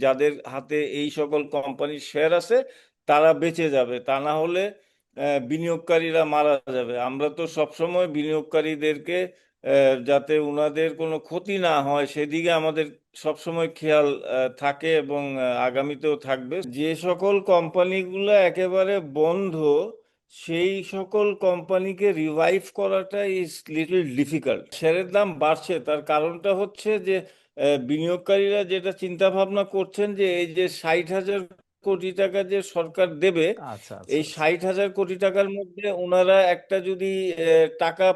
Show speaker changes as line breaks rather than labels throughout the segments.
যাদের হাতে এই সকল কোম্পানির শেয়ার আছে তারা বেঁচে যাবে, তা না হলে বিনিয়োগকারীরা মারা যাবে। আমরা তো সবসময় বিনিয়োগকারীদেরকে যাতে উনাদের কোনো ক্ষতি না হয় সেদিকে আমাদের সবসময় খেয়াল থাকে, এবং আগামীতেও থাকবে। যে সকল কোম্পানিগুলো একেবারে বন্ধ, সেই সকল কোম্পানিকে রিভাইভ করাটা ইজ লিটল ডিফিকাল্ট। শেয়ারের দাম বাড়ছে, তার কারণটা হচ্ছে যে বিনিয়োগকারীরা যেটা চিন্তা ভাবনা করছেন যে এই যে 60,000 কোটি টাকা যে সরকার দেবে,
আচ্ছা আচ্ছা
এই
আচ্ছা।
60,000 কোটি টাকার মধ্যে ওনারা একটা যদি টাকা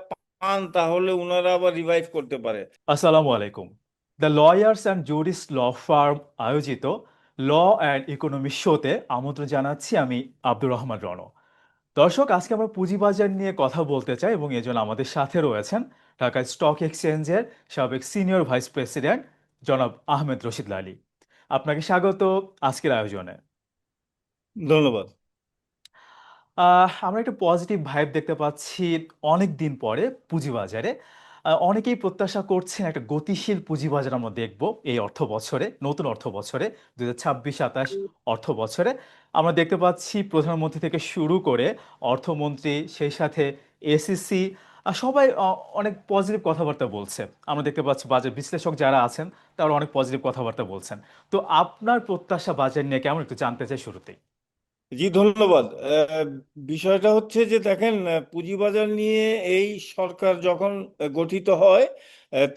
পান তাহলে ওনারা আবার রিভাইভ করতে পারে।
আসসালামু আলাইকুম। The lawyers and jurist law firm আয়োজিত ল অ্যান্ড ইকোনমি শোতে আমন্ত্রণ জানাচ্ছি আমি আব্দুর রহমান রণ। দর্শক, আজকে আমরা পুঁজিবাজার নিয়ে কথা বলতে চাই এবং এজন্য আমাদের সাথে রয়েছেন ঢাকা স্টক এক্সচেঞ্জের সাবেক সিনিয়র ভাইস প্রেসিডেন্ট জনাব আহমেদ রশিদ লালী। আপনাকে স্বাগত আজকের আয়োজনে।
ধন্যবাদ।
আমরা একটা পজিটিভ ভাইব দেখতে পাচ্ছি অনেক দিন পরে পুঁজিবাজারে। অনেকেই প্রত্যাশা করছেন একটা গতিশীল পুঁজিবাজার আমরা দেখব এই অর্থ বছরে, নতুন অর্থ বছরে 2026-27 অর্থ বছরে। আমরা দেখতে পাচ্ছি প্রধানমন্ত্রী থেকে শুরু করে অর্থমন্ত্রী, সেই সাথে এসিসি, সবাই অনেক পজিটিভ কথাবার্তা বলছে। আমরা দেখতে পাচ্ছি বাজার বিশ্লেষক যারা আছেন তারা অনেক পজিটিভ কথাবার্তা বলছেন। তো আপনার প্রত্যাশা বাজার নিয়ে কেমন, একটু জানতে চাই শুরুতেই।
জি, ধন্যবাদ। বিষয়টা হচ্ছে যে দেখেন, পুঁজিবাজার নিয়ে এই সরকার যখন গঠিত হয়,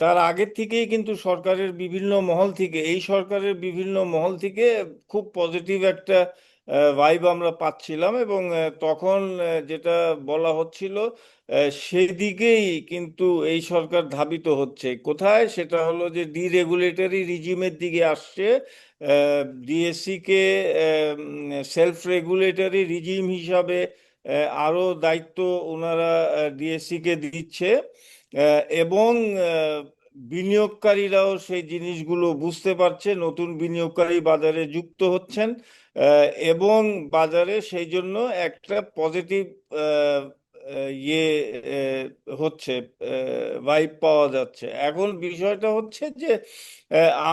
তার আগের থেকেই কিন্তু সরকারের বিভিন্ন মহল থেকে, এই সরকারের বিভিন্ন মহল থেকে খুব পজিটিভ একটা ভাইব আমরা পাচ্ছিলাম, এবং তখন যেটা বলা হচ্ছিল সেদিকেই কিন্তু এই সরকার ধাবিত হচ্ছে। কোথায়? সেটা হলো যে ডিরেগুলেটরি রিজিমের দিকে আসছে। ডিএসসি কে সেলফ রেগুলেটরি রিজিম হিসাবে আরো দায়িত্ব ওনারা ডিএসসি কে দিচ্ছে, এবং বিনিয়োগকারীরাও সেই জিনিসগুলো বুঝতে পারছে, নতুন বিনিয়োগকারী বাজারে যুক্ত হচ্ছেন, এবং বাজারে সেই জন্য একটা পজিটিভ ইয়ে হচ্ছে, ভাইব পাওয়া যাচ্ছে। এখন বিষয়টা হচ্ছে যে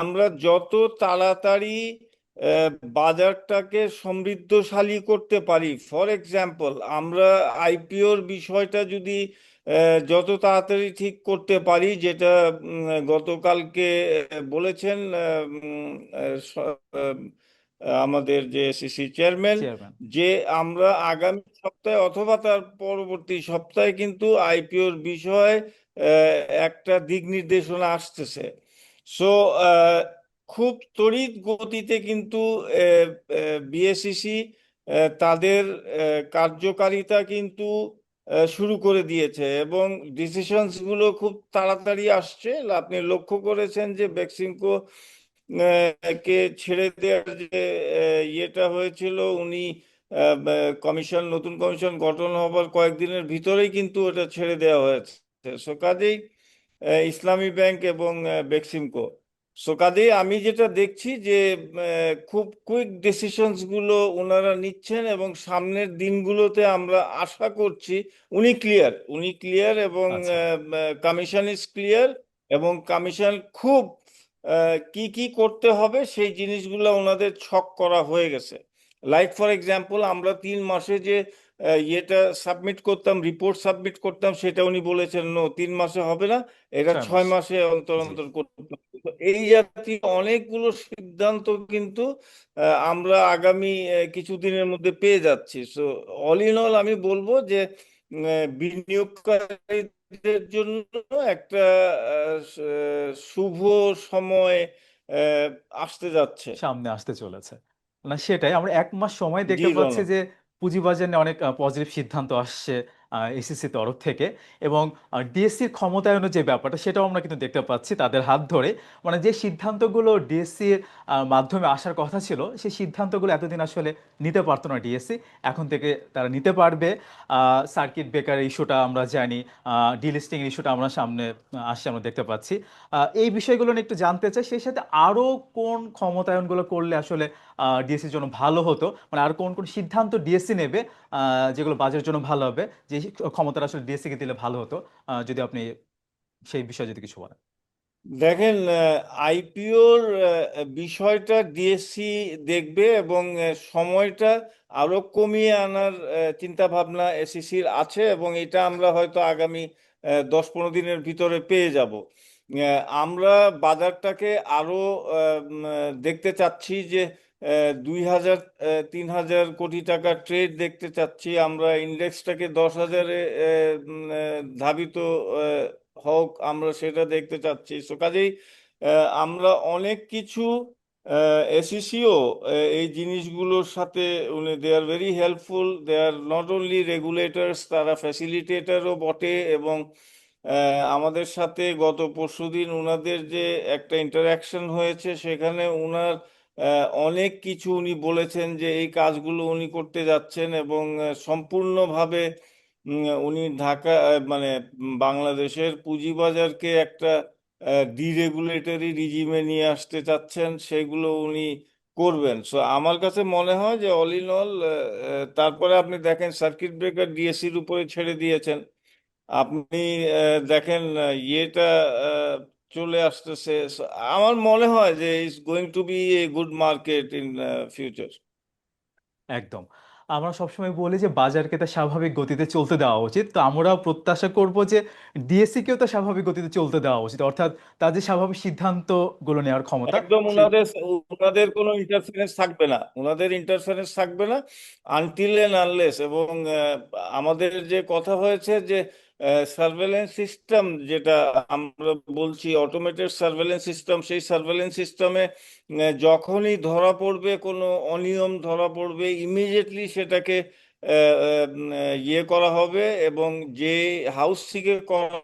আমরা যত তাড়াতাড়ি আহ, বাজারটাকে সমৃদ্ধশালী করতে পারি, ফর এক্সাম্পল আমরা আইপিওর বিষয়টা যদি যত তাড়াতাড়ি ঠিক করতে পারি, যেটা গতকালকে বলেছেন আমাদের যে এসিসি চেয়ারম্যান,
চেয়ারম্যান।
যে আমরা আগামী সপ্তাহে অথবা তার পরবর্তী সপ্তাহে কিন্তু আইপিওর বিষয়ে একটা দিক নির্দেশনা আসতেছে। সো খুব তড়িৎ গতিতে কিন্তু বিএসইসি তাদের কার্যকারিতা কিন্তু শুরু করে দিয়েছে, এবং ডিসিশনস গুলো খুব তাড়াতাড়ি আসছে। আপনি লক্ষ্য করেছেন যে বেক্সিমকো কে ছেড়ে দেওয়ার যে ইয়েটা হয়েছিল, উনি কমিশন, নতুন কমিশন গঠন হবার কয়েকদিনের ভিতরেই কিন্তু এটা ছেড়ে দেওয়া হয়েছে। সো কাজেই ইসলামী ব্যাংক এবং বেক্সিমকো, সো কাজেই আমি যেটা দেখছি যে খুব কুইক ডিসিশনস গুলো ওনারা নিচ্ছেন, এবং সামনের দিনগুলোতে আমরা আশা করছি উনি ক্লিয়ার এবং
আচ্ছা।
কমিশন ইজ ক্লিয়ার, এবং কমিশন খুব কি কি করতে হবে সেই জিনিসগুলো ওনাদের ছক করা হয়ে গেছে। লাইক ফর এক্সাম্পল, আমরা 3 মাসে যে ইয়েটা সাবমিট করতাম, রিপোর্ট সাবমিট করতাম, সেটা উনি বলেছেন নো, 3 মাসে হবে না, এটা
6 মাস।
6 মাসে অন্তর
জি।
অন্তর করতে হবে। তো এই জাতীয় অনেকগুলো সিদ্ধান্ত কিন্তু আমরা আগামী কিছুদিনের মধ্যে পেয়ে যাচ্ছি। সো অল ইন অল আমি বলবো যে বিনিয়োগকারীদের জন্য একটা শুভ সময় আহ, আসতে যাচ্ছে।
সামনে আসতে চলেছে। না, সেটাই আমরা 1 মাস সময়
জি,
দেখতে পাচ্ছি
রনক।
যে পুঁজিবাজার নিয়ে অনেক পজিটিভ সিদ্ধান্ত আসছে এসিসি তরফ থেকে, এবং ডিএসসির ক্ষমতায়নের যে ব্যাপারটা সেটাও আমরা কিন্তু দেখতে পাচ্ছি তাদের হাত ধরে। মানে যে সিদ্ধান্তগুলো ডিএসসির মাধ্যমে আসার কথা ছিল, সেই সিদ্ধান্তগুলো এতদিন আসলে নিতে পারতো না ডিএসসি, এখন থেকে তারা নিতে পারবে। সার্কিট ব্রেকার ইস্যুটা আমরা জানি, ডিলিস্টিং ইস্যুটা আমরা সামনে আসছে, আমরা দেখতে পাচ্ছি। এই বিষয়গুলো নিয়ে একটু জানতে চাই, সেই সাথে আরো কোন ক্ষমতায়নগুলো করলে আসলে ডিএসসির জন্য ভালো হতো, মানে আর কোন কোন সিদ্ধান্ত ডিএসসি নেবে যেগুলো বাজারের জন্য ভালো হবে, যে ক্ষমতাটা আসলে ডিএসসি কে দিলে ভালো হতো। যদি আপনি সেই বিষয়ে যদি কিছু বলেন।
দেখেন, আইপিওর বিষয়টা ডিএসসি দেখবে, এবং সময়টা আরো কমিয়ে আনার চিন্তা ভাবনা এসিসির আছে, এবং এটা আমরা হয়তো আগামী 10-15 দিনের ভিতরে পেয়ে যাব। আমরা বাজারটাকে আরো দেখতে চাচ্ছি যে 2,000 3,000 কোটি টাকার ট্রেড দেখতে চাচ্ছি আমরা, ইন্ডেক্সটাকে 10,000-এ ধাবিত হোক, আমরা সেটা দেখতে চাচ্ছি। সো কাজেই আমরা অনেক কিছু, এসিসিও এই জিনিসগুলোর সাথে উনি they are very helpful, they are not only regulators, তারা ফ্যাসিলিটেটরও বটে। এবং আমাদের সাথে গত পরশুদিন উনাদের যে একটা ইন্টারাকশন হয়েছে, সেখানে উনার অনেক কিছু উনি বলেছেন যে এই কাজগুলো উনি করতে যাচ্ছেন, এবং সম্পূর্ণভাবে উনি ঢাকা মানে বাংলাদেশের পুঁজিবাজারকে একটা ডিরেগুলেটরি রিজিমে নিয়ে আসতে চাচ্ছেন, সেগুলো উনি করবেন। সো আমার কাছে মনে হয় যে অল ইন অল, তারপরে আপনি দেখেন সার্কিট ব্রেকার ডিএসসির উপরে ছেড়ে দিয়েছেন। আপনি দেখেন ইয়েটা আহ, চলে আসতেছে। So, আমার মনে হয় যে it's going to be a good market in future.
একদম। আমরা সবসময় বলি যে বাজারকে তার স্বাভাবিক গতিতে চলতে দেওয়া উচিত, তো আমরাও প্রত্যাশা করব যে ডিএসসি কেও তার স্বাভাবিক গতিতে চলতে দেওয়া উচিত, অর্থাৎ তার যে স্বাভাবিক সিদ্ধান্তগুলো নেওয়ার ক্ষমতা
একদম
সে।
উনাদের কোনো ইন্টারফারেন্স থাকবে না, উনাদের ইন্টারফারেন্স থাকবে না আনটিল এন্ড আনলেস। এবং আমাদের যে কথা হয়েছে যে সার্ভেলেন্স সিস্টেম, যেটা আমরা বলছি অটোমেটেড সার্ভেলেন্স সিস্টেম, সেই সার্ভেলেন্স সিস্টেমে যখনই ধরা পড়বে, কোনো অনিয়ম ধরা পড়বে, ইমিডিয়েটলি সেটাকে ইয়ে করা হবে, এবং যে হাউস থেকে করা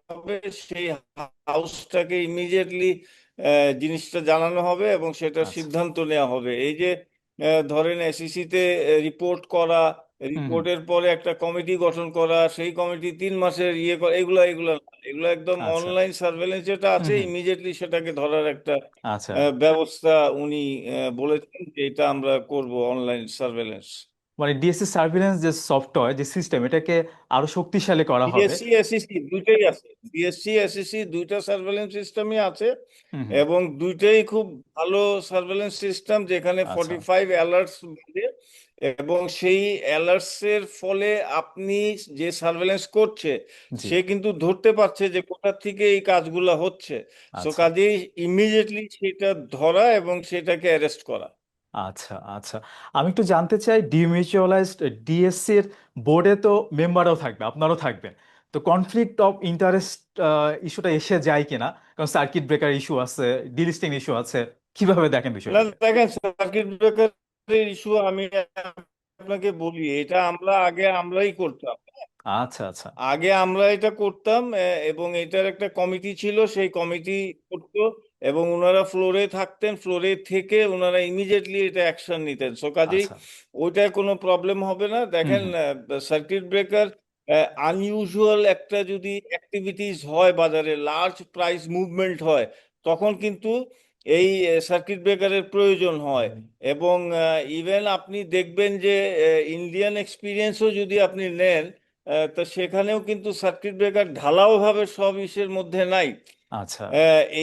হবে সেই হাউসটাকে ইমিডিয়েটলি জিনিসটা জানানো হবে, এবং সেটা
আচ্ছা।
সিদ্ধান্ত নেওয়া হবে। এই যে ধরেন এসইসিতে রিপোর্ট করা,
হুম হুম।
রিপোর্টের পরে একটা কমিটি গঠন করা, সেই কমিটি 3 মাসের ইয়ে করা, এগুলো এগুলো না। এগুলো একদম
আচ্ছা।
অনলাইন সার্ভেলেন্স যেটা
হুম
আছে,
হুম।
ইমিডিয়েটলি সেটাকে ধরার একটা
আচ্ছা।
ব্যবস্থা উনি বলেছেন যে এটা আমরা করব, অনলাইন সার্ভেলেন্স।
মানে ডিএসসি সার্ভিলেন্স যে সফটওয়্যার যে সিস্টেম, এটাকে আরো শক্তিশালী করা হবে।
বিএসসি এসএসসি দুইটাই আছে, বিএসসি এসএসসি দুইটা সার্ভেলেন্স সিস্টেমই আছে,
হুম হুম।
এবং দুইটাই খুব ভালো সার্ভেলেন্স সিস্টেম, যেখানে
আচ্ছা।
45 অ্যালার্টস বাজে, এবং সেই অ্যালার্টস এর ফলে আপনি যে সার্ভেলেন্স করছে
জি।
সে কিন্তু ধরতে পারছে যে কোথা থেকে এই কাজগুলো হচ্ছে। সো
আচ্ছা।
কাজেই ইমিডিয়েটলি সেটা ধরা এবং সেটাকে অ্যারেস্ট করা।
আচ্ছা আচ্ছা। আমি একটু জানতে চাই, ডিমিউচুয়ালাইজড ডিএসসির বোর্ডে তো মেম্বারও থাকবে, আপনারাও থাকবেন, তো কনফ্লিক্ট অফ ইন্টারেস্ট ইস্যুটা এসে যায় কিনা? কারণ সার্কিট ব্রেকার ইস্যু আছে, ডিলিস্টিং ইস্যু আছে, কিভাবে দেখেন
না
বিষয়টাকে?
দেখেন, সার্কিট ব্রেকারের ইস্যু আমি আপনাকে বলি, এটা আমরাই করতাম।
আচ্ছা আচ্ছা।
আগে আমরা এটা করতাম, এবং এটার একটা কমিটি ছিল, সেই কমিটি করতো, এবং ওনারা ফ্লোরে থাকতেন, ফ্লোরে থেকে ওনারা ইমিডিয়েটলি এটা অ্যাকশন নিতেন। সো কাজেই
আচ্ছা।
ওইটার কোনো প্রবলেম হবে না।
হুম
দেখেন,
হুম।
সার্কিট ব্রেকার আনইউজুয়াল একটা যদি অ্যাক্টিভিটিস হয় বাজারে, লার্জ প্রাইস মুভমেন্ট হয়, তখন কিন্তু এই সার্কিট ব্রেকারের প্রয়োজন হয়। এবং ইভেন আপনি দেখবেন যে ইন্ডিয়ান এক্সপিরিয়েন্সও যদি আপনি নেন, তো সেখানেও কিন্তু সার্কিট ব্রেকার ঢালাও ভাবে সব ইসের মধ্যে নাই।
আচ্ছা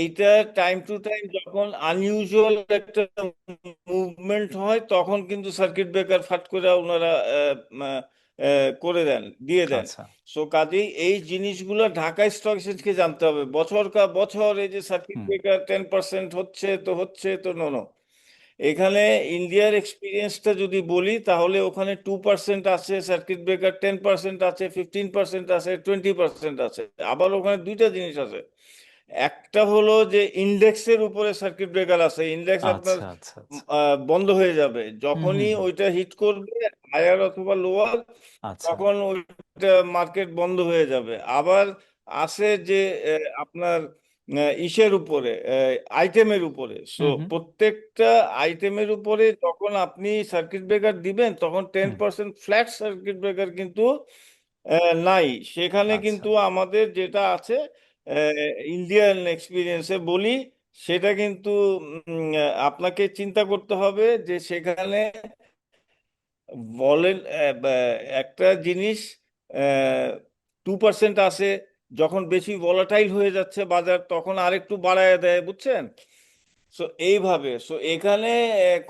এইটা টাইম টু টাইম যখন আনইউজুয়াল একটা মুভমেন্ট হয়, তখন কিন্তু সার্কিট ব্রেকার ফাট করে ওনারা করে দেন, দিয়ে দেন।
আচ্ছা।
সো কাজেই এই জিনিসগুলো ঢাকা স্টক এক্সচেঞ্জকে জানতে হবে। বছর কা বছর এই যে সার্কিট
হুম।
ব্রেকার 10% হচ্ছে তো নো। এখানে ইন্ডিয়ার এক্সপিরিয়েন্সটা যদি বলি, তাহলে ওখানে 2% আছে সার্কিট ব্রেকার, 10% আছে, 15% আছে, 20% আছে। আবার ওখানে দুইটা জিনিস আছে, একটা হলো যে ইন্ডেক্সের উপরে সার্কিট ব্রেকার আছে, ইন্ডেক্স আপনার
আচ্ছা আচ্ছা আচ্ছা।
বন্ধ হয়ে যাবে
হুম হুম
যখনই
হুম।
ওইটা হিট করবে, হায়ার অথবা লোয়ার,
আচ্ছা।
তখন ওইটা মার্কেট বন্ধ হয়ে যাবে। আবার আছে যে আপনার ইসের উপরে, আইটেমের উপরে। সো
হুম হুম
প্রত্যেকটা আইটেমের উপরে যখন আপনি সার্কিট ব্রেকার দিবেন, তখন টেন
হুম।
পার্সেন্ট ফ্ল্যাট সার্কিট ব্রেকার কিন্তু নাই। সেখানে
আচ্ছা।
কিন্তু আমাদের যেটা আছে, ইন্ডিয়ান এক্সপিরিয়েন্সে বলি, সেটা কিন্তু আপনাকে চিন্তা করতে হবে যে সেখানে বলেন একটা জিনিস 2% আছে, যখন বেশি ভলাটাইল হয়ে যাচ্ছে বাজার তখন আরেকটু বাড়ায় দেয়, বুঝছেন? সো এইভাবে, সো এখানে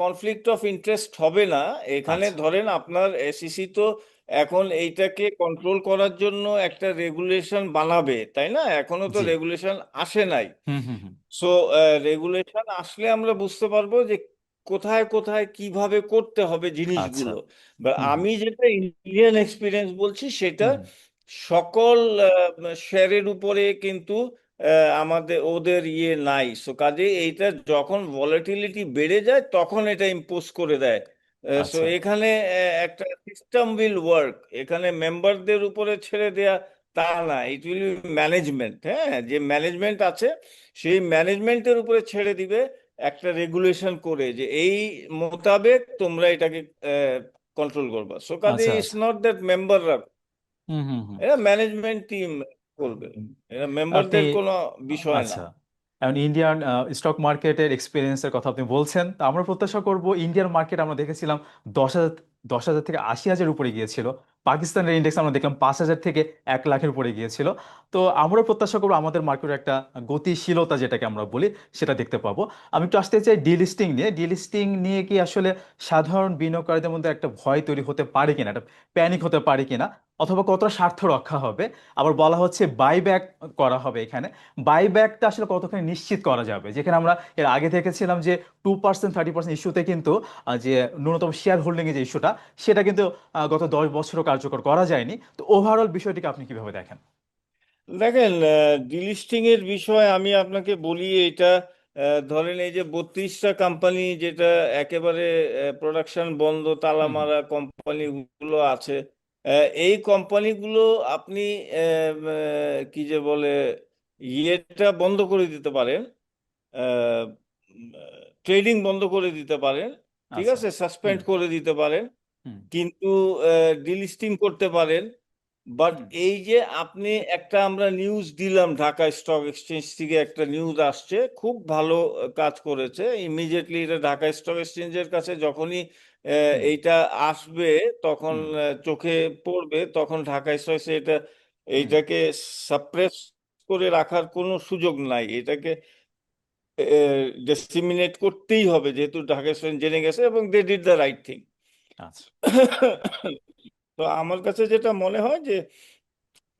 কনফ্লিক্ট অফ ইন্টারেস্ট হবে না। এখানে
আচ্ছা।
ধরেন আপনার এসিসি তো এখন এইটাকে কন্ট্রোল করার জন্য একটা রেগুলেশন বানাবে, তাই না? এখনো তো
জি।
রেগুলেশন আসে নাই।
হুম হুম হুম।
সো রেগুলেশন আসলে আমরা বুঝতে পারবো যে কোথায় কোথায় কিভাবে করতে হবে
আচ্ছা।
জিনিসগুলো। বা
হুম হুম
আমি যেটা ইন্ডিয়ান এক্সপিরিয়েন্স বলছি সেটা
হুম হুম।
সকল শেয়ারের উপরে কিন্তু আমাদের ওদের ইয়ে নাই। সো কাজে এইটা যখন ভলাটিলিটি বেড়ে যায় তখন এটা ইম্পোজ করে দেয়। সো
আচ্ছা।
এখানে একটা সিস্টেম উইল ওয়ার্ক, এখানে মেম্বারদের উপরে ছেড়ে দেয়া তা না, ইট উইল ম্যানেজমেন্ট, হ্যাঁ, যে ম্যানেজমেন্ট আছে সেই ম্যানেজমেন্টের উপরে ছেড়ে দিবে একটা রেগুলেশন করে যে এই মোতাবেক তোমরা এটাকে কন্ট্রোল করবা। সো কাজে
আচ্ছা
ইটস
আচ্ছা।
নট দ্যাট মেম্বাররা,
হুম হুম হুম।
এরা ম্যানেজমেন্ট টিম করবে, এরা
আপনি
মেম্বারদের কোনো বিষয় না।
আচ্ছা, এখন ইন্ডিয়ান স্টক মার্কেটের এক্সপিরিয়েন্সের কথা আপনি বলছেন, তো আমরা প্রত্যাশা করব ইন্ডিয়ান মার্কেট আমরা দেখেছিলাম 10,000, 10,000 থেকে 80,000 উপরে গিয়েছিল। পাকিস্তানের ইন্ডেক্স আমরা দেখলাম 5,000 থেকে 1 লাখের উপরে গিয়েছিল। তো আমরা প্রত্যাশা করবো আমাদের মার্কেটে একটা গতিশীলতা যেটাকে আমরা বলি সেটা দেখতে পাবো। আমি একটু আসতে চাই ডিলিস্টিং নিয়ে। ডিলিস্টিং নিয়ে কি আসলে সাধারণ বিনিয়োগকারীদের মধ্যে একটা ভয় তৈরি হতে পারে কিনা, একটা প্যানিক হতে পারে কিনা, অথবা কতটা স্বার্থ রক্ষা হবে? আবার বলা হচ্ছে বাইব্যাক করা হবে এখানে। বাইব্যাকটা আসলে কতখানি নিশ্চিত করা যাবে, যেখানে আমরা এর আগে দেখেছিলাম যে 2%, 30% ইস্যুতে কিন্তু যে ন্যূনতম শেয়ার হোল্ডিং এর যে ইস্যুটা, সেটা কিন্তু গত 10 বছরও কার্যকর করা যায়নি। তো ওভারঅল বিষয়টিকে আপনি কিভাবে দেখেন?
দেখেন, ডিলিস্টিং এর বিষয়ে আমি আপনাকে বলি এটা, ধরেন এই যে 32টা কোম্পানি যেটা একেবারে প্রোডাকশন বন্ধ, তালা
হুম হুম
মারা কোম্পানিগুলো আছে, এই কোম্পানিগুলো আপনি কি যে বলে ইয়েটা বন্ধ করে দিতে পারেন, ট্রেডিং বন্ধ করে দিতে পারেন, ঠিক
আচ্ছা।
আছে,
হুম
সাসপেন্ড করে দিতে পারেন,
হুম
কিন্তু ডিলিস্টিং করতে পারেন। বাট
হুম
এই যে আপনি একটা, আমরা নিউজ দিলাম, ঢাকা স্টক এক্সচেঞ্জ থেকে একটা নিউজ আসছে, খুব ভালো কাজ করেছে। ইমিডিয়েটলি এটা ঢাকা স্টক এক্সচেঞ্জের কাছে যখনই
হুম
এইটা আসবে তখন
হুম
চোখে পড়বে, তখন ঢাকা স্টক এক্সচেঞ্জ এটা
হুম।
এইটাকে সাপ্রেস করে রাখার কোনো সুযোগ নাই, এটাকে ডিসিমিনেট করতেই হবে, যেহেতু ঢাকা স্টক এক্সচেঞ্জ জেনে গেছে এবং they did the right thing.
আচ্ছা।
তো আমার কাছে যেটা মনে হয় যে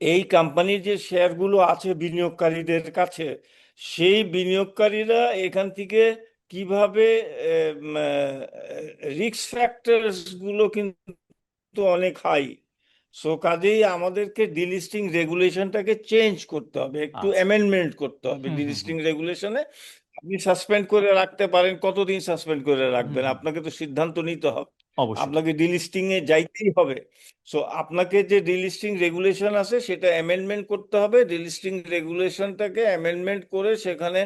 এই কোম্পানির যে শেয়ারগুলো আছে বিনিয়োগকারীদের কাছে, সেই বিনিয়োগকারীরা এখান থেকে কিভাবে রিস্ক ফ্যাক্টরস গুলো কিন্তু অনেক হাই। সো কাজেই আমাদেরকে ডিলিস্টিং রেগুলেশনটাকে চেঞ্জ করতে হবে, একটু
আচ্ছা।
অ্যামেন্ডমেন্ট করতে হবে
হুম হুম
ডিলিস্টিং
হুম
রেগুলেশনে। আপনি সাসপেন্ড করে রাখতে পারেন, কতদিন সাসপেন্ড করে
হুম
রাখবেন,
হুম।
আপনাকে তো সিদ্ধান্ত নিতে হবে,
অবশ্যই।
আপনাকে ডিলিস্টিং এ যাইতেই হবে। সো আপনাকে যে ডিলিস্টিং রেগুলেশন আছে সেটা অ্যামেন্ডমেন্ট করতে হবে, ডিলিস্টিং রেগুলেশনটাকে অ্যামেন্ডমেন্ট করে সেখানে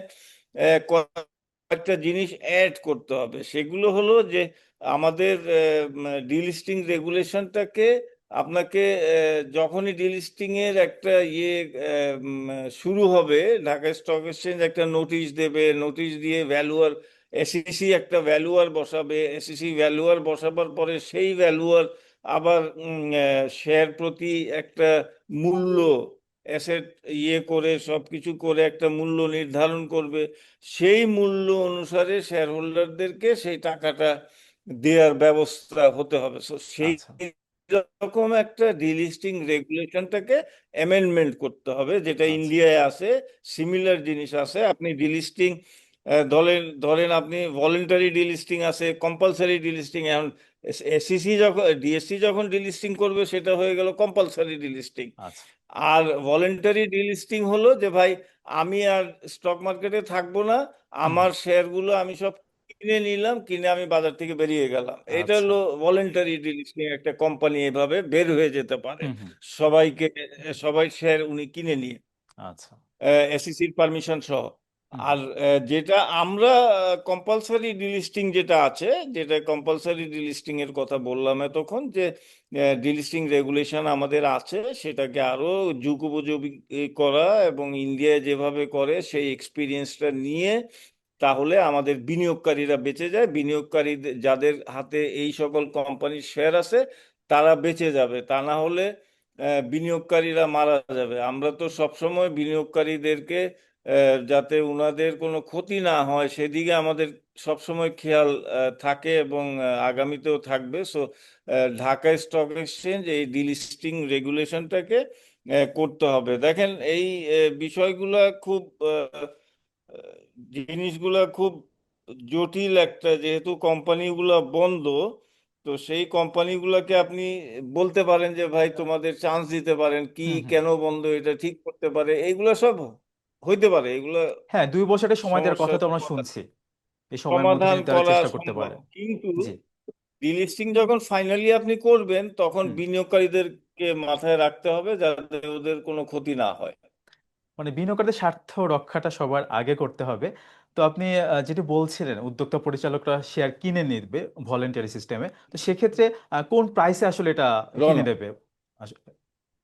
কয়েকটা জিনিস অ্যাড করতে হবে। সেগুলো হলো যে আমাদের ডিলিস্টিং রেগুলেশনটাকে আপনাকে যখনই ডিলিস্টিং এর একটা ইয়ে শুরু হবে, ঢাকা স্টক এক্সচেঞ্জ একটা নোটিশ দেবে, নোটিশ দিয়ে ভ্যালুয়ার, এসিসি একটা ভ্যালুয়ার বসাবে, এসিসি ভ্যালুয়ার বসাবার পরে সেই ভ্যালুয়ার আবার শেয়ার প্রতি একটা মূল্য, অ্যাসেট ইয়ে করে সবকিছু করে একটা মূল্য নির্ধারণ করবে। সেই মূল্য অনুসারে শেয়ার হোল্ডারদেরকে সেই টাকাটা দেওয়ার ব্যবস্থা হতে হবে। So, সেই
আচ্ছা
রকম একটা ডিলিস্টিং রেগুলেশনটাকে অ্যামেন্ডমেন্ট করতে হবে, যেটা
আচ্ছা।
ইন্ডিয়ায় আছে। সিমিলার জিনিস আছে, আপনি ডিলিস্টিং ধরেন ধরেন আপনি ভলেন্টারি ডিলিস্টিং আছে, কম্পালসারি ডিলিস্টিং। এখন এসিসি যখন, ডিএসসি যখন ডিলিস্টিং করবে সেটা হয়ে গেল কম্পালসারি ডিলিস্টিং।
আচ্ছা।
আর ভলেন্টারি ডিলিস্টিং হলো যে ভাই আমি আর স্টক মার্কেটে থাকবো না,
হুম
আমার
হুম।
শেয়ারগুলো আমি সব কিনে নিলাম, কিনে আমি বাজার থেকে বেরিয়ে গেলাম। এটা
আচ্ছা।
হলো ভলেন্টারি ডিলিস্টিং, একটা কোম্পানি এভাবে বের হয়ে যেতে পারে
হুম হুম।
সবাইকে, সবাই শেয়ার উনি কিনে নিয়ে,
আচ্ছা।
এসিসির পারমিশন সহ।
হুম
আর
হুম
যেটা আমরা কম্পালসারি ডিলিস্টিং যেটা আছে, যেটা কম্পালসারি ডিলিস্টিং এর কথা বললাম এতক্ষণ, যে ডিলিস্টিং রেগুলেশন আমাদের আছে, সেটাকে আরো যুগোপযোগী করা এবং ইন্ডিয়ায় যেভাবে করে সেই এক্সপিরিয়েন্সটা নিয়ে, তাহলে আমাদের বিনিয়োগকারীরা বেঁচে যায়, বিনিয়োগকারী যাদের হাতে এই সকল কোম্পানির শেয়ার আছে তারা বেঁচে যাবে। তা না হলে বিনিয়োগকারীরা মারা যাবে। আমরা তো সবসময় বিনিয়োগকারীদেরকে যাতে উনাদের কোনো ক্ষতি না হয় সেদিকে আমাদের সবসময় খেয়াল থাকে, এবং আগামীতেও থাকবে। সো ঢাকা স্টক এক্সচেঞ্জ এই ডিলিস্টিং রেগুলেশনটাকে করতে হবে। দেখেন এই বিষয়গুলা খুব জিনিসগুলা খুব জটিল একটা, যেহেতু কোম্পানিগুলা বন্ধ, তো সেই কোম্পানিগুলোকে আপনি বলতে পারেন যে ভাই তোমাদের চান্স দিতে পারেন কি,
হুম হুম।
কেন বন্ধ, এটা ঠিক করতে পারে, এইগুলা সব হইতে পারে, এগুলা
হ্যাঁ, 2 বছরের সময় দেওয়ার কথা
সমস্যার
তো আমরা শুনছি। এই সময়ের মধ্যে
সমাধান
যদি তারা
করা
চেষ্টা করতে
সম্ভব।
পারে।
কিন্তু
জি।
ডিলিস্টিং যখন ফাইনালি আপনি করবেন তখন
হুম।
বিনিয়োগকারীদেরকে মাথায় রাখতে হবে যাতে ওদের কোনো ক্ষতি না হয়।
মানে বিনিয়োগকারীদের স্বার্থ রক্ষাটা সবার আগে করতে হবে। তো আপনি যেটি বলছিলেন উদ্যোক্তা পরিচালকরা শেয়ার কিনে নিবে ভলেন্টারি সিস্টেমে, তো সেক্ষেত্রে কোন প্রাইসে আসলে এটা
রন,
কিনে নেবে? আসলে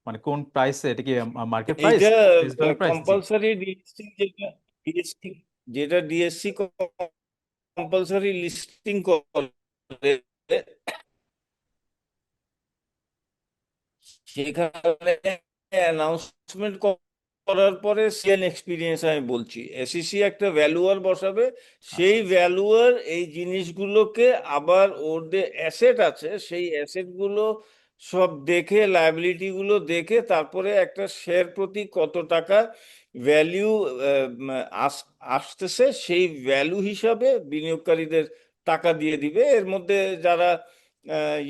মানে কোন প্রাইসে, এটা কি মার্কেট প্রাইস,
এইটা
ফেস ভ্যালু প্রাইস? জি।
কম্পালসারি ডিলিস্টিং, যেটা ডিএসসি কম্পালসারি লিস্টিং করে, সেখানে অ্যানাউন্সমেন্ট করার পরে সিএন এক্সপিরিয়েন্স আমি বলছি, এসইসি একটা ভ্যালুয়ার বসাবে।
আচ্ছা
সেই
আচ্ছা।
ভ্যালুয়ার এই জিনিসগুলোকে আবার ওর যে অ্যাসেট আছে সেই অ্যাসেটগুলো সব দেখে, লায়াবিলিটি গুলো দেখে, তারপরে একটা শেয়ার প্রতি কত টাকা ভ্যালিউ আসতেছে সেই ভ্যালু হিসাবে বিনিয়োগকারীদের টাকা দিয়ে দিবে। এর মধ্যে যারা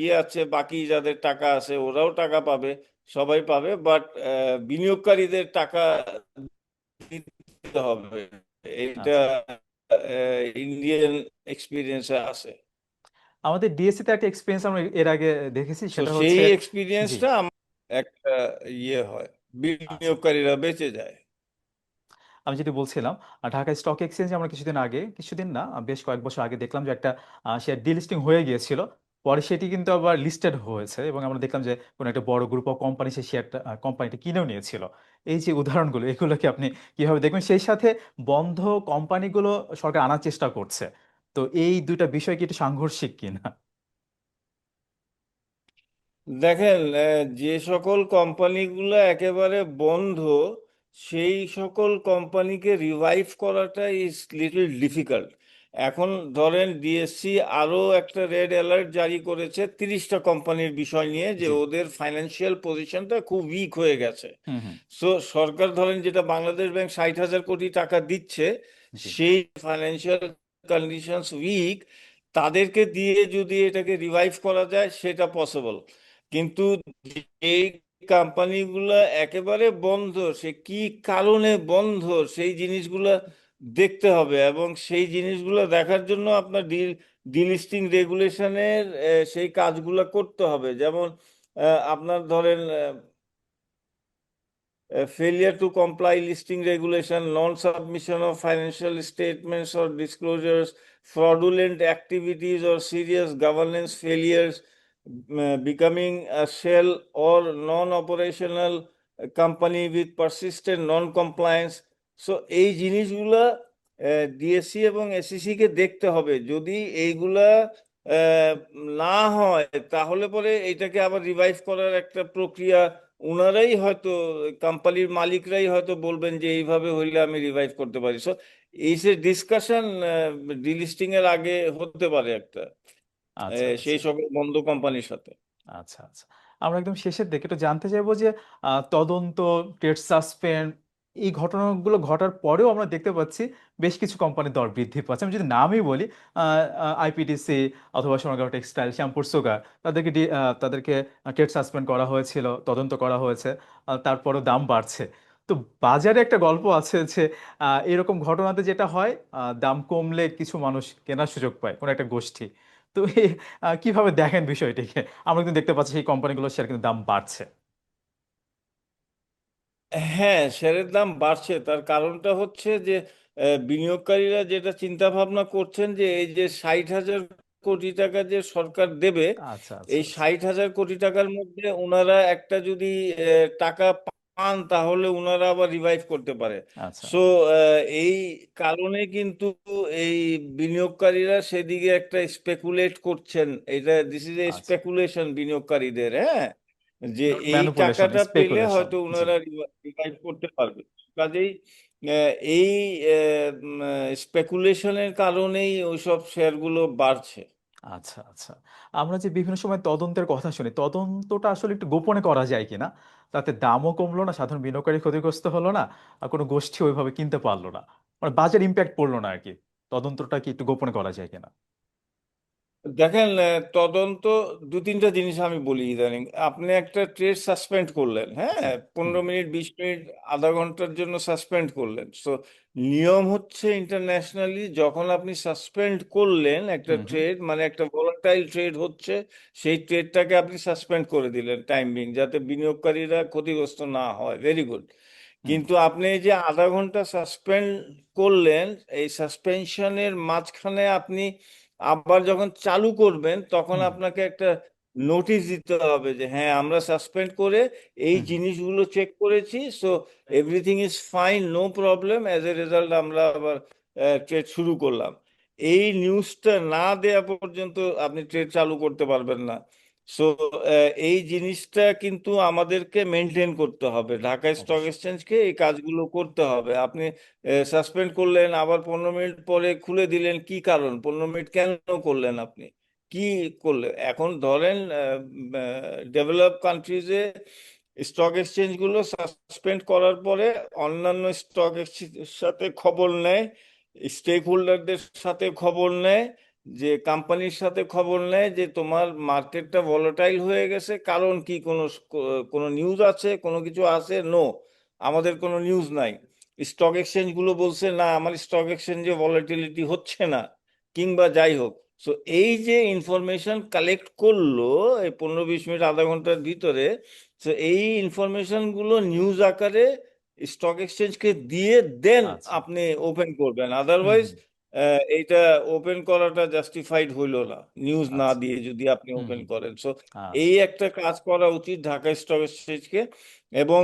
ইয়ে আছে, বাকি যাদের টাকা আছে ওরাও টাকা পাবে, সবাই পাবে, বাট বিনিয়োগকারীদের টাকা দিতে হবে। এটা
আচ্ছা।
ইন্ডিয়ান এক্সপিরিয়েন্সে আছে।
আমাদের ডিএসসি তে একটা এক্সপিরিয়েন্স আমরা এর আগে দেখেছি,
তো
সেটা
সেই
হচ্ছে। জি।
এক্সপিরিয়েন্সটা একটা ইয়ে হয়,
আচ্ছা।
বিনিয়োগকারীরা বেঁচে যায়।
আমি যেটি বলছিলাম, ঢাকা স্টক এক্সচেঞ্জে আমরা কিছুদিন আগে, কিছুদিন না, বেশ কয়েক বছর আগে দেখলাম যে একটা শেয়ার ডিলিস্টিং হয়ে গিয়েছিল। পরে সেটি কিন্তু আবার লিস্টেড হয়েছে এবং আমরা দেখলাম যে কোনো একটা বড় গ্রুপ অফ কোম্পানি সেই শেয়ারটা, কোম্পানিটা কিনেও নিয়েছিল। এই যে উদাহরণগুলো, এগুলোকে আপনি কিভাবে দেখবেন? সেই সাথে বন্ধ কোম্পানিগুলো সরকার আনার চেষ্টা করছে। তো এই 2টা বিষয় কি একটু সাংঘর্ষিক কিনা?
দেখেন যে সকল কোম্পানিগুলো একেবারে বন্ধ সেই সকল কোম্পানিকে রিভাইভ করাটা ইজ লিটল ডিফিকাল্ট। এখন ধরেন ডিএসসি আরো একটা রেড অ্যালার্ট জারি করেছে 30টা কোম্পানির বিষয় নিয়ে, যে
জি।
ওদের ফাইন্যান্সিয়াল পজিশনটা খুব উইক হয়ে গেছে।
হুম হুম।
সো সরকার ধরেন যেটা বাংলাদেশ ব্যাংক 60,000 কোটি টাকা দিচ্ছে,
জি।
সেই ফাইন্যান্সিয়াল কন্ডিশনস উইক, তাদেরকে দিয়ে যদি এটাকে রিভাইভ করা যায় সেটা পসিবল। কিন্তু এই কোম্পানিগুলো একেবারে বন্ধ, সে কি কারণে বন্ধ সেই জিনিসগুলো দেখতে হবে, এবং সেই জিনিসগুলো দেখার জন্য আপনার ডিলিস্টিং রেগুলেশনের সেই কাজগুলো করতে হবে। যেমন আপনার ধরেন failure to comply listing regulation, non-submission of financial statements or disclosures, fraudulent activities or serious governance failures, becoming a shell or non-operational company with persistent non-compliance. So এই জিনিসগুলা ডিএসসি এবং এসইসি কে দেখতে হবে। যদি এইগুলা আহ, না হয় তাহলে পরে এটাকে আবার রিভাইভ করার একটা প্রক্রিয়া ওনারাই হয়তো, কোম্পানির মালিকরাই হয়তো বলবেন যে এইভাবে হইলে আমি রিভাইভ করতে পারি। সো এই যে ডিসকাশন ডিলিস্টিং এর আগে হতে পারে একটা
আচ্ছা
সেই
আচ্ছা।
সকল বন্ধ কোম্পানির সাথে।
আচ্ছা আচ্ছা। আমরা একদম শেষের দিকে একটু জানতে চাইবো যে তদন্ত, ট্রেড সাসপেন্ড, এই ঘটনাগুলো ঘটার পরেও আমরা দেখতে পাচ্ছি বেশ কিছু কোম্পানির দর বৃদ্ধি পাচ্ছে। আমি যদি নামই বলি, আইপিডিসি অথবা সোনারগাঁও টেক্সটাইল, শ্যামপুর সুগার, তাদেরকে ট্রেড সাসপেন্ড করা হয়েছিল, তদন্ত করা হয়েছে, তারপরেও দাম বাড়ছে। তো বাজারে একটা গল্প আছে যে এরকম ঘটনাতে যেটা হয়, দাম কমলে কিছু মানুষ কেনার সুযোগ পায়, কোনো একটা গোষ্ঠী। তো কিভাবে দেখেন বিষয়টিকে? আমরা কিন্তু দেখতে পাচ্ছি সেই কোম্পানিগুলোর শেয়ার কিন্তু দাম বাড়ছে।
হ্যাঁ, শেয়ারের দাম বাড়ছে, তার কারণটা হচ্ছে যে বিনিয়োগকারীরা যেটা চিন্তা ভাবনা করছেন যে এই যে 60,000 কোটি টাকা যে সরকার দেবে,
আচ্ছা আচ্ছা
এই
আচ্ছা।
60,000 কোটি টাকার মধ্যে ওনারা একটা যদি টাকা পান তাহলে ওনারা আবার রিভাইভ করতে পারে।
আচ্ছা
সো এই কারণে কিন্তু এই বিনিয়োগকারীরা সেদিকে একটা স্পেকুলেট করছেন। এটা দিস ইজ এ
আচ্ছা।
স্পেকুলেশন বিনিয়োগকারীদের, হ্যাঁ। যে এই
ম্যানিপুলেশন,
টাকাটা পেলে
স্পেকুলেশন।
হয়তো
জি।
ওনারা রিভাইভ করতে পারবে। কাজেই এই স্পেকুলেশনের কারণেই ওইসব শেয়ারগুলো বাড়ছে।
আচ্ছা, আচ্ছা। আমরা যে বিভিন্ন সময় তদন্তের কথা শুনি, তদন্তটা আসলে একটু গোপনে করা যায় কিনা? তাতে দামও কমলো না, সাধারণ বিনিয়োগকারী ক্ষতিগ্রস্ত হলো না, আর কোনো গোষ্ঠী ওইভাবে কিনতে পারলো না। মানে বাজার ইমপ্যাক্ট পড়লো না আরকি। তদন্তটা কি একটু গোপনে করা যায় কিনা?
দেখেন, তদন্ত দু তিনটা জিনিস আমি বলি ইদানিং। আপনি একটা ট্রেড সাসপেন্ড করলেন, হ্যাঁ,
জি। হুম,
15 মিনিট 20 মিনিট আধা ঘন্টার জন্য সাসপেন্ড করলেন। সো নিয়ম হচ্ছে ইন্টারন্যাশনালি, যখন আপনি সাসপেন্ড করলেন একটা
হুম, হুম,
ট্রেড, মানে একটা ভোলাটাইল ট্রেড হচ্ছে, সেই ট্রেডটাকে আপনি সাসপেন্ড করে দিলেন টাইম বিং, যাতে বিনিয়োগকারীরা ক্ষতিগ্রস্ত না হয়। Very good.
হুম,
কিন্তু আপনি এই যে আধা ঘন্টা সাসপেন্ড করলেন, এই সাসপেনশনের মাঝখানে আপনি আবার যখন চালু করবেন, তখন
হুম,
আপনাকে একটা নোটিশ দিতে হবে যে হ্যাঁ, আমরা সাসপেন্ড করে এই
হুম, হুম।
জিনিসগুলো চেক করেছি, so everything is fine, no problem, as a result আমরা আবার ট্রেড শুরু করলাম। এই নিউজটা না দেয়া পর্যন্ত আপনি ট্রেড চালু করতে পারবেন না। সো এই জিনিসটা কিন্তু আমাদেরকে মেনটেন করতে হবে, ঢাকা স্টক
অবশ্যই।
এক্সচেঞ্জকে এই কাজগুলো করতে হবে। আপনি সাসপেন্ড করলেন, আবার 15 মিনিট পরে খুলে দিলেন, কি কারণ? 15 মিনিট কেন করলেন আপনি? কি করলেন? এখন ধরেন ডেভেলপ কান্ট্রিজে স্টক এক্সচেঞ্জ গুলো সাসপেন্ড করার পরে অন্যান্য স্টক এক্সচেঞ্জের সাথে খবর নেয়, স্টেক হোল্ডারদের সাথে খবর নেয়, যে কোম্পানির সাথে খবর নেয় যে তোমার মার্কেটটা ভলাটাইল হয়ে গেছে, কারণ কি? কোনো কোনো নিউজ আছে, কোনো কিছু আছে? নো, আমাদের কোনো নিউজ নাই। স্টক এক্সচেঞ্জ গুলো বলছে না, আমার স্টক এক্সচেঞ্জে ভলাটিলিটি হচ্ছে না, কিংবা যাই হোক। সো এই যে ইনফরমেশন কালেক্ট করলো এই 15-20 মিনিট আধা ঘন্টার ভিতরে, তো এই ইনফরমেশন গুলো নিউজ আকারে স্টক এক্সচেঞ্জকে দিয়ে দেন
আচ্ছা।
আপনি ওপেন করবেন।
হুম,
আদারওয়াইজ
হুম।
এইটা ওপেন করাটা জাস্টিফাইড হইল না, নিউজ না
আচ্ছা।
দিয়ে যদি আপনি
হুম,
ওপেন
হুম।
করেন। সো এই
আচ্ছা।
একটা কাজ করা উচিত ঢাকা স্টক এক্সচেঞ্জকে। এবং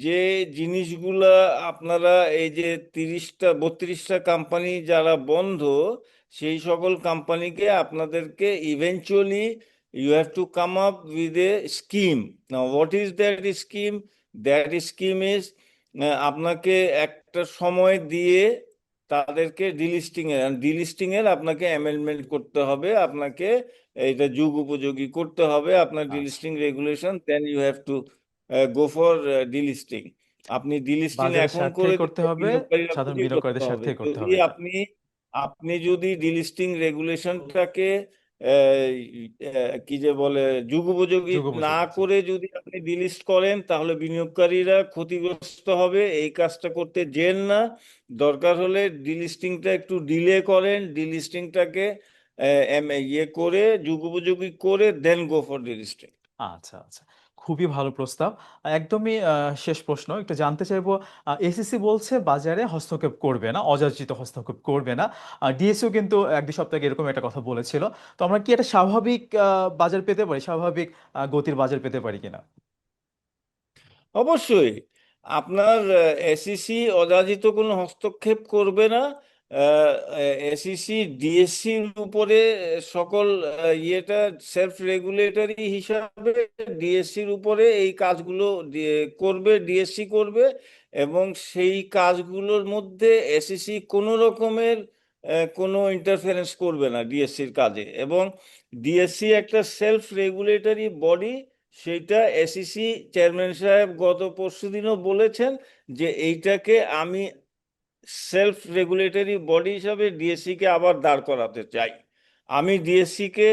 যে জিনিসগুলা আপনারা, এই যে 30টা 32টা কোম্পানি যারা বন্ধ, সেই সকল কোম্পানিকে আপনাদেরকে eventually you have to come up with a scheme. Now, what is that scheme? That scheme is আপনাকে একটা সময় দিয়ে তাদেরকে ডিলিস্টিং এর আপনাকে অ্যামেন্ডমেন্ট করতে হবে, আপনাকে এটা যুগ উপযোগী করতে হবে আপনার
আচ্ছা।
Delisting regulation, then you have to go for delisting. আপনি ডিলিস্টিং
বাজারের
এখন করে
স্বার্থেই করতে
দিলে
হবে,
বিনিয়োগকারীরা
সাধারণ
ক্ষতিগ্রস্ত
বিনিয়োগকারীদের
হবে।
স্বার্থেই করতে
যদি
হবে এটা।
আপনি আপনি যদি ডিলিস্টিং রেগুলেশনটাকে আহ, কি যে বলে, যুগোপযোগী না
যুগোপযোগী। জি।
করে যদি আপনি ডিলিস্ট করেন, তাহলে বিনিয়োগকারীরা ক্ষতিগ্রস্ত হবে। এই কাজটা করতে যেন না, দরকার হলে ডিলিস্টিংটা একটু ডিলে করেন, ডিলিস্টিংটাকে ইয়ে করে যুগোপযোগী করে দেন গো ফর ডিলিস্টিং।
আচ্ছা, আচ্ছা। খুবই ভালো প্রস্তাব। একদমই শেষ প্রশ্ন একটু জানতে চাইবো, এসইসি বলছে বাজারে হস্তক্ষেপ করবে না, অযাচিত হস্তক্ষেপ করবে না। ডিএসইও কিন্তু ১-২ সপ্তাহ আগে এরকম একটা কথা বলেছিল। তো আমরা কি একটা স্বাভাবিক বাজার পেতে পারি? স্বাভাবিক গতির বাজার পেতে পারি কিনা?
অবশ্যই আপনার এসইসি অযাচিত কোনো হস্তক্ষেপ করবে না। এসইসি ডিএসসির উপরে সকল ইয়েটা সেলফ রেগুলেটরি হিসাবে ডিএসসির উপরে এই কাজগুলো করবে, ডিএসসি করবে। এবং সেই কাজগুলোর মধ্যে এসইসি কোনো রকমের কোনো ইন্টারফারেন্স করবে না ডিএসসির কাজে। এবং ডিএসসি একটা সেলফ রেগুলেটরি বডি, সেইটা এসইসি চেয়ারম্যান সাহেব গত পরশুদিনও বলেছেন যে এইটাকে আমি সেলফ রেগুলেটরি বডি হিসাবে ডিএসসি কে আবার দাঁড় করাতে চাই। আমি ডিএসসি কে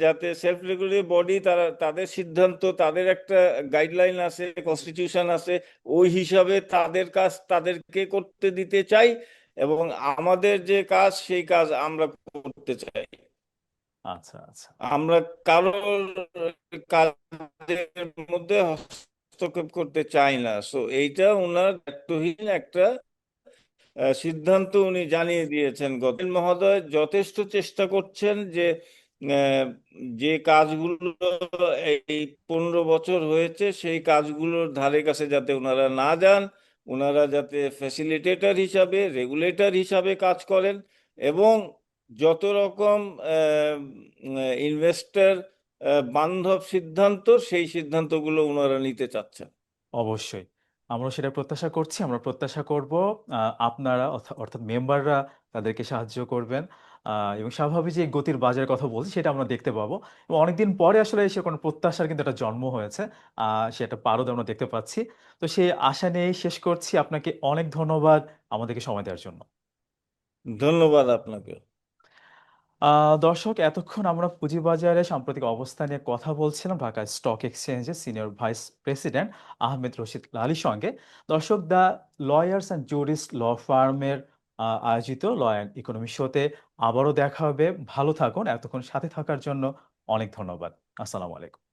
যাতে সেলফ রেগুলেটরি বডি, তারা তাদের সিদ্ধান্ত, তাদের একটা গাইডলাইন আছে, কনস্টিটিউশন আছে, ওই হিসাবে তাদের কাজ তাদেরকে করতে দিতে চাই। এবং আমাদের যে কাজ, সেই কাজ আমরা করতে চাই।
আচ্ছা, আচ্ছা।
আমরা কারোর কাজের মধ্যে হস্তক্ষেপ করতে চাই না। সো এইটা ওনার দায়িত্বহীন একটা সিদ্ধান্ত উনি জানিয়ে দিয়েছেন। গতেন মহোদয় যথেষ্ট চেষ্টা করছেন যে আহ, যে কাজগুলো এই 15 বছর হয়েছে, সেই কাজগুলোর ধারে কাছে যাতে ওনারা না যান, ওনারা যাতে ফ্যাসিলিটেটর হিসাবে, রেগুলেটর হিসাবে কাজ করেন। এবং যত রকম ইনভেস্টর বান্ধব সিদ্ধান্ত, সেই সিদ্ধান্তগুলো ওনারা নিতে চাচ্ছেন।
অবশ্যই আমরা সেটা প্রত্যাশা করছি। আমরা প্রত্যাশা করব আপনারা অর্থাৎ মেম্বাররা তাদেরকে সাহায্য করবেন, এবং স্বাভাবিক যে গতির বাজারের কথা বলছি সেটা আমরা দেখতে পাবো। এবং অনেকদিন পরে আসলে এসে কোনো প্রত্যাশার কিন্তু একটা জন্ম হয়েছে, সেটা পারদ আমরা দেখতে পাচ্ছি। তো সেই আশা নিয়েই শেষ করছি। আপনাকে অনেক ধন্যবাদ আমাদেরকে সময় দেওয়ার জন্য।
ধন্যবাদ আপনাকে।
দর্শক, এতক্ষণ আমরা পুঁজিবাজারে সাম্প্রতিক অবস্থা নিয়ে কথা বলছিলাম ঢাকা স্টক এক্সচেঞ্জের senior vice president Ahmed Rashid লালীর সঙ্গে। দর্শক, the lawyers and jurist law ফার্মের আয়োজিত ল অ্যান্ড ইকোনমি শোতে আবারও দেখা হবে। ভালো থাকুন। এতক্ষণ সাথে থাকার জন্য অনেক ধন্যবাদ। আসসালামু আলাইকুম।